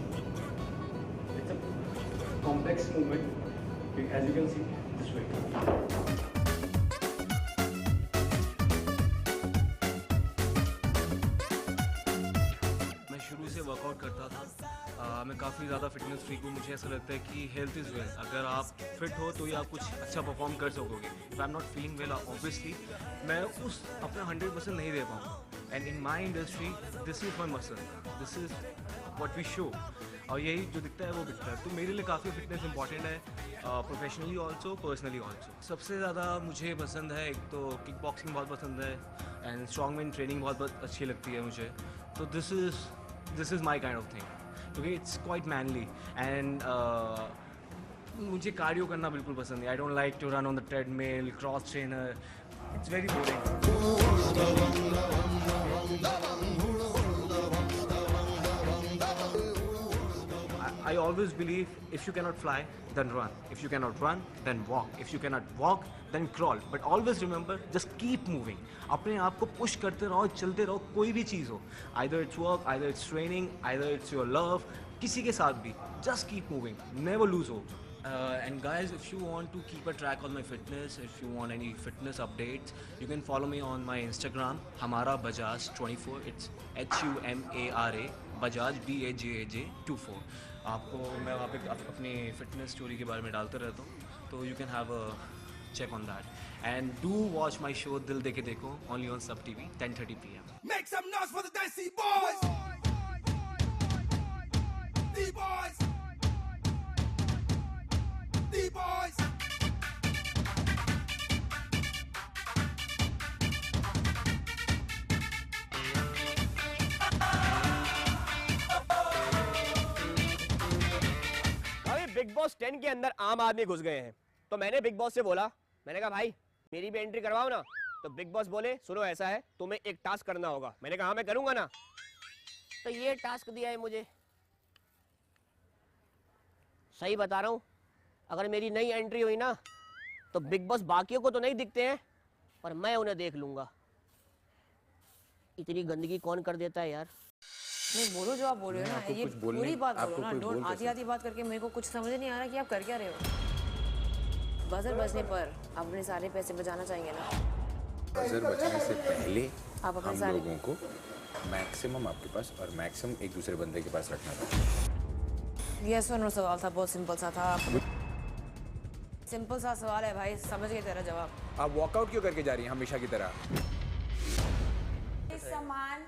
It's a complex movement, as you can see this way. मैं शुरू से workout करता था। मैं काफ़ी ज़्यादा fitness freak हूँ। मुझे ऐसा लगता है कि हेल्थ इज़ वेल्थ। अगर आप फिट हो तो ही आप कुछ अच्छा परफॉर्म कर सकोगे। If I am not feeling well, obviously मैं उस अपना 100% नहीं दे पाऊँगा। And in my industry this is my muscle, this is what we show, और यही जो दिखता है वो दिखता है। तो मेरे लिए काफ़ी फिटनेस इंपॉर्टेंट है, प्रोफेशनली ऑल्सो, पर्सनली ऑल्सो। सबसे ज़्यादा मुझे पसंद है, एक तो किक बॉक्सिंग बहुत पसंद है, एंड स्ट्रॉन्गमैन ट्रेनिंग बहुत अच्छी लगती है मुझे। तो this is my kind of thing, क्योंकि इट्स क्वाइट मैनली। एंड मुझे कार्डियो करना बिल्कुल पसंद है। I don't like to run on the treadmill, cross trainer, it's very boring. I always believe if you cannot fly, then run. If you cannot run, then walk. If you cannot walk, then crawl. But always remember, just keep moving. अपने आप को push करते रहो, चलते रहो, कोई भी चीज़ हो. Either it's work, either it's training, either it's your love. किसी के साथ भी. Just keep moving. Never lose hope. And guys, if you want to keep a track on my fitness, if you want any fitness updates, you can follow me on my Instagram, Hamara Bajaj 24. It's HUMARA Bajaj BAJAJ 24. आपको मैं वहाँ पे अपनी fitness story के बारे में डालते रहता हूँ, तो you can have a check on that. And do watch my show Dil De Ke Dekho, only on Sab TV 10:30 PM। Make some noise for the Desi Boys! D-Boys! D-Boys! Big boss 10 के अंदर आम आदमी घुस गए हैं, तो मैंने बिग बॉस से बोला, मैंने कहा भाई मेरी भी एंट्री करवाओ ना। तो बिग बॉस बोले सुनो ऐसा है, तुम्हें एक टास्क करना होगा। मैंने कहा हाँ मैं करूंगा ना। तो ये टास्क दिया है मुझे। सही बता रहा हूं, अगर मेरी नई एंट्री हुई ना तो बिग बॉस बाकियों को तो नहीं दिखते हैं, पर मैं उन्हें देख लूंगा। इतनी गंदगी कौन कर देता है यार। नहीं बोलो जो आप बोल रहे हो ना, ये पूरी बात बोलो ना। डोंट आधी बात करके मेरे को कुछ समझ नहीं आ रहा कि आप कर क्या रहे हो। बजर बजने पर आप अपने सारे पैसे बचाना चाहेंगे ना। बजर बचने से पहले आप अपने हम लोगों को मैक्सिमम आपके पास और मैक्सिमम एक दूसरे बंदे के पास रखना था। यस और नो सवाल था, बहुत सिंपल सा था। सिंपल सा सवाल है भाई, समझ गए तेरा जवाब। आप वॉकआउट क्यों करके जा रही हैं हमेशा की तरह? सामान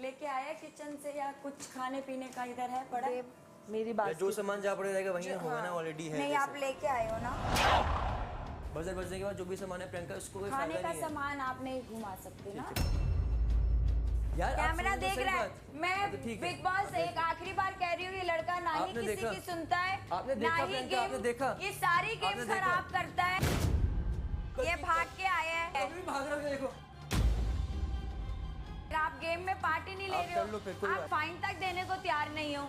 लेके आया किचन से या कुछ खाने पीने का इधर है पड़ा? मेरी बात जो सामान जहाँ पड़े रहेगा वहीं होगा ना, ऑलरेडी है। नहीं आप लेके आए हो ना। बजर बजने के बाद जो भी सामान है प्रियंका, उसको कोई खाने फायदा का नहीं है। सामान आप नहीं घुमा सकते ना। यार कैमरा देख रहा है। मैं बिग बॉस एक आखिरी बार कह रही हूँ, ये लड़का ना ही किसी की सुनता है, ना ही गेम, ये सारी गेम खराब करता है। ये भाग के आया है। भाग रहा है, देखो आप गेम में पार्टी नहीं ले रहे हो, आप फाइन तक देने को तैयार नहीं हो।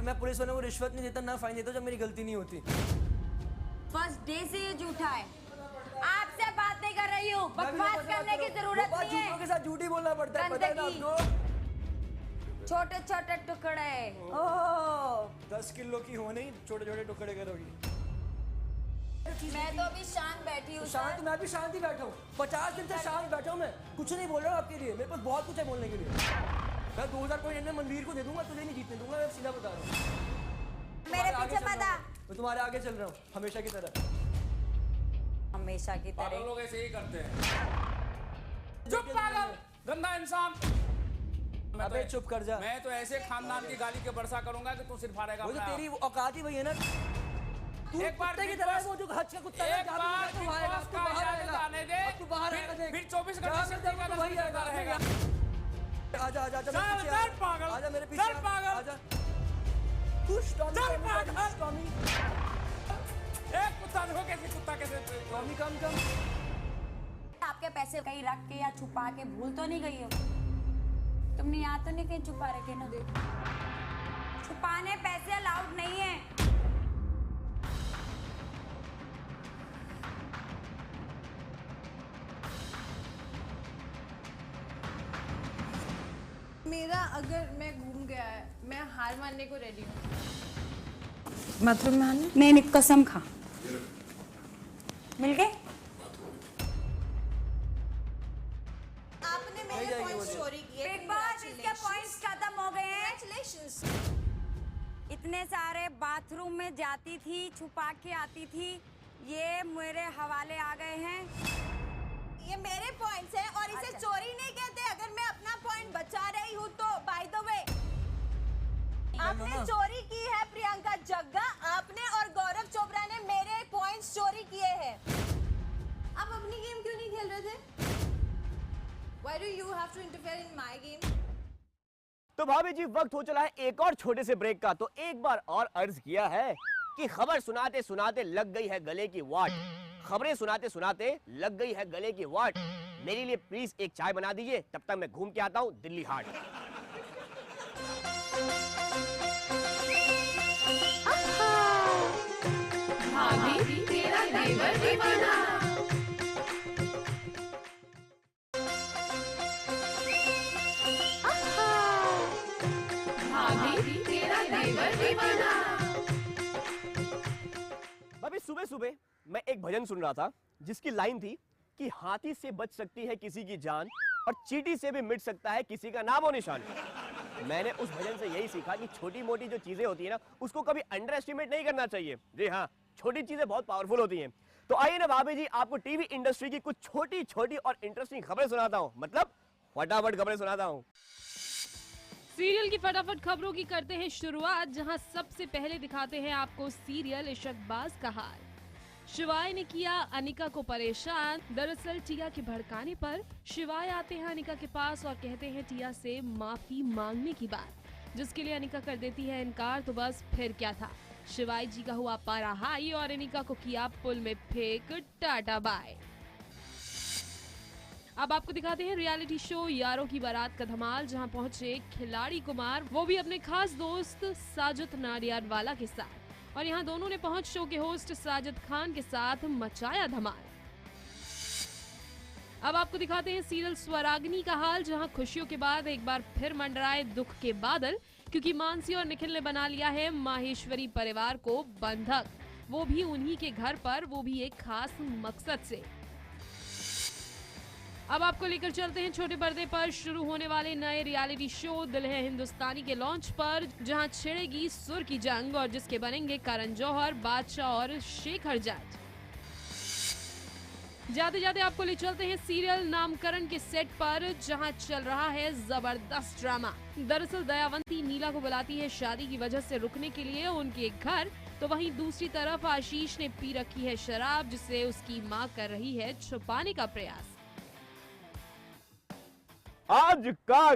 मैं पुलिस वालों को रिश्वत नहीं देता, ना फाइन देता जब मेरी गलती नहीं होती। फर्स्ट डे से ये झूठा है। आपसे बात नहीं कर रही हूँ, बकवास करने की जरूरत नहीं है। के साथ झूठी बोलना पड़ता है, पता है ना आपको? छोटे छोटे टुकड़े। ओह 10 किलो की हो नहीं, छोटे छोटे टुकड़े करोगी। मैं तो अभी शांत बैठी हूँ। शांत, मैं भी शांत ही बैठा हूँ। 50 दिन से शांत बैठा हूँ मैं, कुछ नहीं बोल रहा हूँ आपके लिए। मेरे पास बहुत कुछ है बोलने के लिए। मैं 2000 पॉइंट में मनवीर को दे दूंगा, तुझे नहीं जीतने दूंगा, मैं सीधा बता रहा हूँ। मेरे पीछे मत आ। मैं तुम्हारे आगे चल रहा हूँ हमेशा की तरह। हमेशा की तरह लोग ऐसे ही करते हैं। चुप पागल, गंदा इंसान। अबे चुप कर जा। मैं तो ऐसे खानदान की गाली के वर्षा करूंगा कि तू सिर फाड़ेगा। वो तो तेरी औकात ही वही है ना। एक बार कुत्ते की तरह है वो जो हज का कुत्ता है। एक बार तू बाहर आएगा, आने दे, तू बाहर आएगा देख। फिर 24 घंटे से तू वही आएगा रहेगा। आजा आजा आजा मेरे पीछे चल पागल, आजा मेरे पीछे चल पागल, आजा। खुश टॉमी, चल पागल टॉमी। एक कुत्ता देखो कैसे, कुत्ता कैसे। टॉमी कम। आपके पैसे कहीं रख के या छुपा के भूल तो नहीं गई हो? तुमने यहाँ तो नहीं कहीं छुपा रखे ना? छुपाने पैसे अलाउड नहीं है। मेरा अगर मैं घूम गया है, मैं हार मानने को रेडी हूँ। बाथरूम में आने नहीं कसम खा मिल गए। आपने मेरे पॉइंट्स चोरी किए। बिग बॉस इसके पॉइंट्स खत्म हो गए हैं। इतने सारे बाथरूम में जाती थी, छुपा के आती थी, ये मेरे हवाले आ गए हैं। ये मेरे पॉइंट्स हैं और इसे चोरी नहीं कहते अगर मैं अपना पॉइंट बचा रही हूँ तो। बाय द वे आपने चोरी की है प्रियंका जग्गा, आपने और गौरव चोपड़ा ने मेरे पॉइंट्स चोरी किए हैं। आप अपनी गेम क्यों नहीं खेल रहे थे? Why do you have to interfere in my game? तो भाभी जी वक्त हो चला है एक और छोटे से ब्रेक का। तो एक बार और अर्ज किया है कि खबर सुनाते सुनाते लग गई है गले की वाट। खबरें सुनाते सुनाते लग गई है गले की वाट। मेरे लिए प्लीज एक चाय बना दीजिए, तब तक मैं घूम के आता हूँ दिल्ली हाट। भाभी तेरा देवर दीवाना। भाभी तेरा देवर दीवाना। भाभी सुबह सुबह मैं एक भजन सुन रहा था जिसकी लाइन थी कि हाथी से बच सकती है किसी की जान और चींटी से भी मिट सकता है किसी का नामो निशान। मैंने उस भजन से यही सीखा कि छोटी मोटी जो चीजें होती है ना, उसको कभी अंडर एस्टिमेट नहीं करना चाहिए। जी हाँ, छोटी चीजें बहुत पावरफुल होती हैं। तो आइए ना भाभी जी, आपको टीवी इंडस्ट्री की कुछ छोटी छोटी और इंटरेस्टिंग खबरें सुनाता हूँ। मतलब फटाफट खबरें सुनाता हूँ। सीरियल की फटाफट खबरों की करते हैं शुरुआत, जहां सबसे पहले दिखाते हैं आपको सीरियल इशकबाज का हाल। शिवाय ने किया अनिका को परेशान। दरअसल टिया के भड़काने पर शिवाय आते हैं अनिका के पास और कहते हैं टिया से माफी मांगने की बात, जिसके लिए अनिका कर देती है इनकार। तो बस फिर क्या था, शिवाय जी का हुआ पारा हाई और अनिका को किया पुल में फेंक टाटा बाय। अब आपको दिखाते हैं रियलिटी शो यारों की बारात का धमाल, जहां पहुंचे खिलाड़ी कुमार, वो भी अपने खास दोस्त साजिद नाडियाडवाला के साथ। और यहां दोनों ने पहुंच शो के होस्ट साजिद खान के साथ मचाया धमाल। अब आपको दिखाते हैं सीरियल स्वरागिनी का हाल, जहां खुशियों के बाद एक बार फिर मंडराए दुख के बादल, क्योंकि मानसी और निखिल ने बना लिया है माहेश्वरी परिवार को बंधक, वो भी उन्हीं के घर पर, वो भी एक खास मकसद से। अब आपको लेकर चलते हैं छोटे पर्दे पर शुरू होने वाले नए रियलिटी शो दिल है हिंदुस्तानी के लॉन्च पर, जहां छिड़ेगी सुर की जंग और जिसके बनेंगे करण जौहर, बादशाह और शेखर जट। जाते जाते आपको ले चलते हैं सीरियल नामकरण के सेट पर, जहां चल रहा है जबरदस्त ड्रामा। दरअसल दयावंती नीला को बुलाती है शादी की वजह से रुकने के लिए उनके घर, तो वहीं दूसरी तरफ आशीष ने पी रखी है शराब, जिसे उसकी मां कर रही है छुपाने का प्रयास। आज का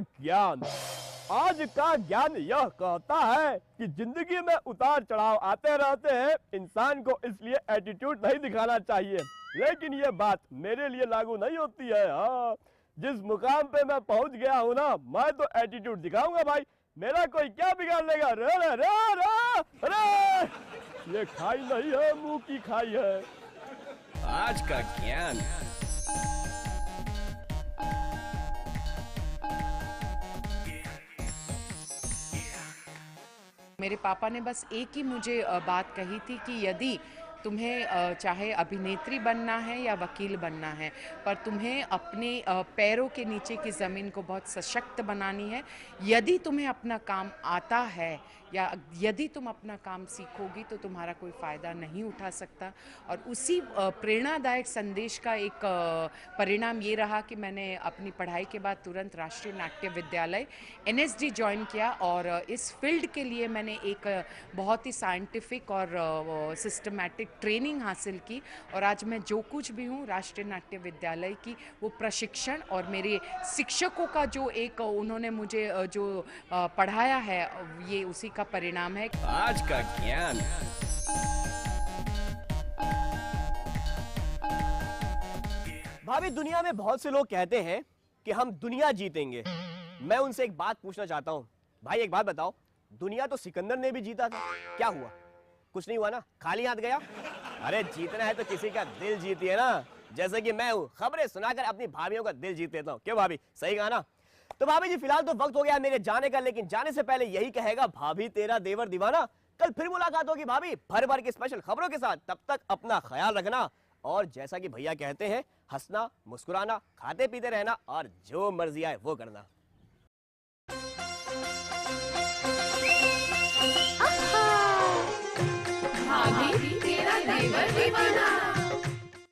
ज्ञान यह कहता है कि जिंदगी में उतार चढ़ाव आते रहते हैं, इंसान को इसलिए एटीट्यूड नहीं दिखाना चाहिए। लेकिन ये बात मेरे लिए लागू नहीं होती है। हाँ, जिस मुकाम पे मैं पहुंच गया हूँ ना, मैं तो एटीट्यूड दिखाऊंगा भाई, मेरा कोई क्या बिगाड़ लेगा। रे रे रे रे रे, ये खाई नहीं है, मुंह की खाई है। आज का ज्ञान। मेरे पापा ने बस एक ही मुझे बात कही थी कि यदि तुम्हें चाहे अभिनेत्री बनना है या वकील बनना है, पर तुम्हें अपने पैरों के नीचे की ज़मीन को बहुत सशक्त बनानी है। यदि तुम्हें अपना काम आता है या यदि तुम अपना काम सीखोगी तो तुम्हारा कोई फ़ायदा नहीं उठा सकता। और उसी प्रेरणादायक संदेश का एक परिणाम ये रहा कि मैंने अपनी पढ़ाई के बाद तुरंत राष्ट्रीय नाट्य विद्यालय NSD ज्वाइन किया और इस फील्ड के लिए मैंने एक बहुत ही साइंटिफिक और सिस्टमैटिक ट्रेनिंग हासिल की। और आज मैं जो कुछ भी हूँ, राष्ट्रीय नाट्य विद्यालय की वो प्रशिक्षण और मेरे शिक्षकों का जो एक उन्होंने मुझे जो पढ़ाया है, ये उसी का परिणाम है। आज का ज्ञान। भाभी, दुनिया में बहुत से लोग कहते हैं कि हम दुनिया जीतेंगे। मैं उनसे एक बात पूछना चाहता हूँ, भाई एक बात बताओ, दुनिया तो सिकंदर ने भी जीता था, क्या हुआ? कुछ नहीं हुआ ना, खाली हाथ गया। अरे जीतना है तो किसी का दिल जीतिए ना, जैसे कि मैं हूँ, खबरें सुनाकर अपनी भाभियों का दिल जीत लेता हूँ। क्यों भाभी, सही कहा ना? तो भाभी जी फिलहाल तो वक्त हो गया मेरे जाने का, लेकिन जाने से पहले यही कहेगा भाभी तेरा देवर दीवाना। कल फिर मुलाकात होगी भाभी भर भर की स्पेशल खबरों के साथ। तब तक अपना ख्याल रखना और जैसा कि भैया कहते हैं, हंसना, मुस्कुराना, खाते पीते रहना और जो मर्जी आए वो करना। भाभी तेरा देवर दीवाना।